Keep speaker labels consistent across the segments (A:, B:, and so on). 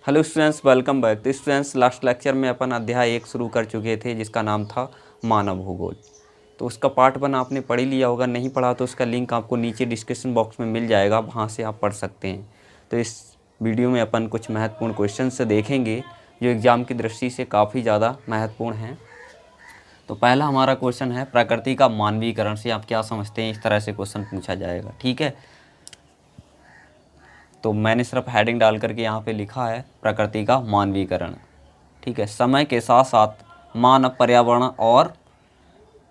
A: Hello students, welcome back. तो students, last lecture में अपन अध्याय 1 शुरू कर चुके थे जिसका नाम था मानव भूगोल। तो उसका पार्ट 1 आपने पढ़ ही लिया होगा, नहीं पढ़ा तो उसका लिंक आपको नीचे डिस्क्रिप्शन बॉक्स में मिल जाएगा, वहाँ से आप पढ़ सकते हैं। तो इस वीडियो में अपन कुछ महत्वपूर्ण क्वेश्चन से देखेंगे जो एग्ज़ाम की दृष्टि से काफ़ी ज़्यादा महत्वपूर्ण हैं। तो पहला हमारा क्वेश्चन है, प्रकृति का मानवीकरण से आप क्या समझते हैं? इस तरह से क्वेश्चन पूछा जाएगा, ठीक है। तो मैंने सिर्फ हेडिंग डाल करके यहाँ पे लिखा है प्रकृति का मानवीकरण, ठीक है। समय के साथ साथ मानव पर्यावरण और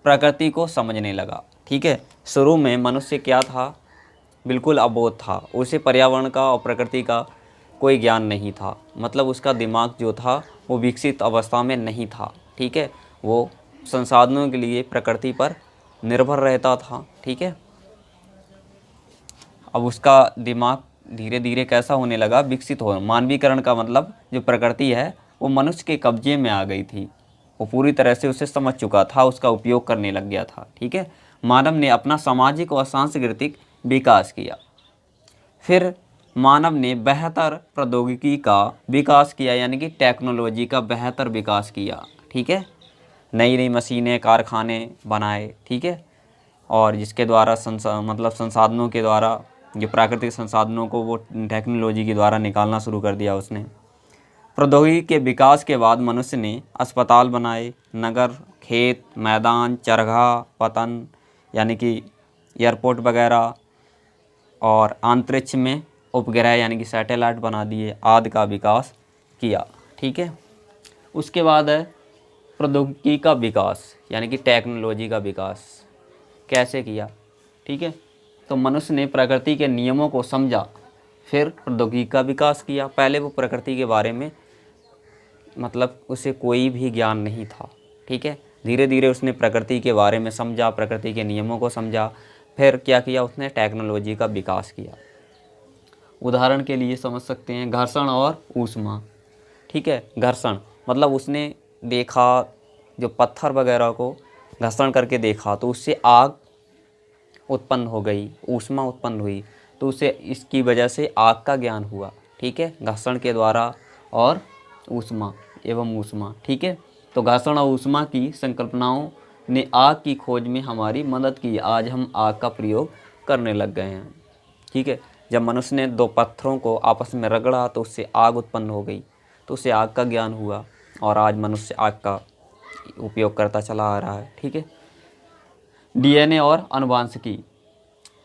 A: प्रकृति को समझने लगा, ठीक है। शुरू में मनुष्य क्या था? बिल्कुल अबोध था, उसे पर्यावरण का और प्रकृति का कोई ज्ञान नहीं था। मतलब उसका दिमाग जो था वो विकसित अवस्था में नहीं था, ठीक है। वो संसाधनों के लिए प्रकृति पर निर्भर रहता था, ठीक है। अब उसका दिमाग धीरे धीरे कैसा होने लगा? विकसित हो। मानवीकरण का मतलब जो प्रकृति है वो मनुष्य के कब्जे में आ गई थी, वो पूरी तरह से उसे समझ चुका था, उसका उपयोग करने लग गया था, ठीक है। मानव ने अपना सामाजिक और सांस्कृतिक विकास किया। फिर मानव ने बेहतर प्रौद्योगिकी का विकास किया, यानी कि टेक्नोलॉजी का बेहतर विकास किया, ठीक है। नई नई मशीनें, कारखाने बनाए, ठीक है। और जिसके द्वारा संसाधनों के द्वारा, जो प्राकृतिक संसाधनों को वो टेक्नोलॉजी के द्वारा निकालना शुरू कर दिया उसने। प्रौद्योगिकी के विकास के बाद मनुष्य ने अस्पताल बनाए, नगर, खेत, मैदान, चरगाह, पतन यानी कि एयरपोर्ट वगैरह, और अंतरिक्ष में उपग्रह यानी कि सैटेलाइट बना दिए, आदि का विकास किया, ठीक है। उसके बाद है प्रौद्योगिकी का विकास, यानी कि टेक्नोलॉजी का विकास कैसे किया, ठीक है। तो मनुष्य ने प्रकृति के नियमों को समझा, फिर प्रौद्योगिकी का विकास किया। पहले वो प्रकृति के बारे में मतलब उसे कोई भी ज्ञान नहीं था, ठीक है। धीरे धीरे उसने प्रकृति के बारे में समझा, प्रकृति के नियमों को समझा, फिर क्या किया उसने? टेक्नोलॉजी का विकास किया। उदाहरण के लिए समझ सकते हैं घर्षण और ऊष्मा, ठीक है। घर्षण मतलब उसने देखा, जो पत्थर वगैरह को घर्षण करके देखा तो उससे आग उत्पन्न हो गई, ऊष्मा उत्पन्न हुई, तो उसे इसकी वजह से आग का ज्ञान हुआ, ठीक है, घर्षण के द्वारा और ऊष्मा एवं ऊष्मा, ठीक है। तो घर्षण और ऊष्मा की संकल्पनाओं ने आग की खोज में हमारी मदद की। आज हम आग का प्रयोग करने लग गए हैं, ठीक है। जब मनुष्य ने दो पत्थरों को आपस में रगड़ा तो उससे आग उत्पन्न हो गई, तो उसे आग का ज्ञान हुआ, और आज मनुष्य आग का उपयोग करता चला आ रहा है, ठीक है। डीएनए और आनुवंशिकी,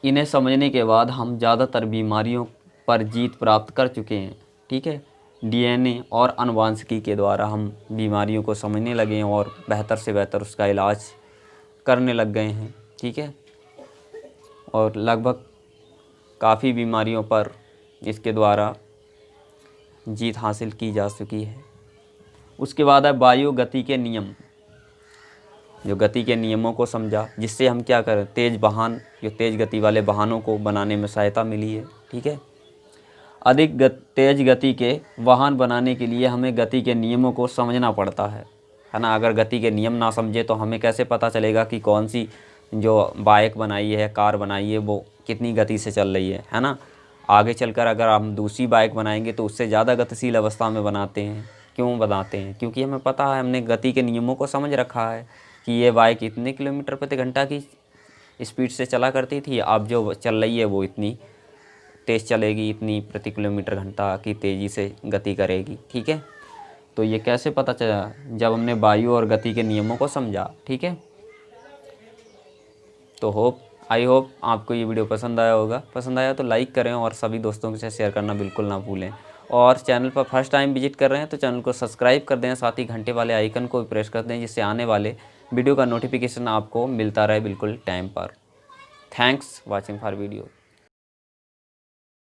A: इन्हें समझने के बाद हम ज़्यादातर बीमारियों पर जीत प्राप्त कर चुके हैं, ठीक है। डीएनए और आनुवंशिकी के द्वारा हम बीमारियों को समझने लगे हैं और बेहतर से बेहतर उसका इलाज करने लग गए हैं, ठीक है। और लगभग काफ़ी बीमारियों पर इसके द्वारा जीत हासिल की जा चुकी है। उसके बाद है वायु गति के नियम, जो गति के नियमों को समझा, जिससे हम क्या करें? तेज़ वाहन, जो तेज़ गति वाले वाहनों को बनाने में सहायता मिली है, ठीक है। अधिक तेज़ गति के वाहन बनाने के लिए हमें गति के नियमों को समझना पड़ता है ना। अगर गति के नियम ना समझे तो हमें कैसे पता चलेगा कि कौन सी जो बाइक बनाई है, कार बनाई है, वो कितनी गति से चल रही है ना। आगे चलकर अगर हम दूसरी बाइक बनाएंगे तो उससे ज़्यादा गतिशील अवस्था में बनाते हैं। क्यों बनाते हैं? क्योंकि हमें पता है, हमने गति के नियमों को समझ रखा है कि ये बाइक इतने किलोमीटर प्रति घंटा की स्पीड से चला करती थी, अब जो चल रही है वो इतनी तेज़ चलेगी, इतनी प्रति किलोमीटर घंटा की तेज़ी से गति करेगी, ठीक है। तो ये कैसे पता चला? जब हमने वायु और गति के नियमों को समझा, ठीक है। तो आई होप आपको ये वीडियो पसंद आया होगा। पसंद आया तो लाइक करें और सभी दोस्तों के साथ शेयर करना बिल्कुल ना भूलें। और चैनल पर फर्स्ट टाइम विजिट कर रहे हैं तो चैनल को सब्सक्राइब कर दें, साथ ही घंटे वाले आइकन को भी प्रेस कर दें, जिससे आने वाले वीडियो का नोटिफिकेशन आपको मिलता रहे बिल्कुल टाइम पर। Thanks watching for video.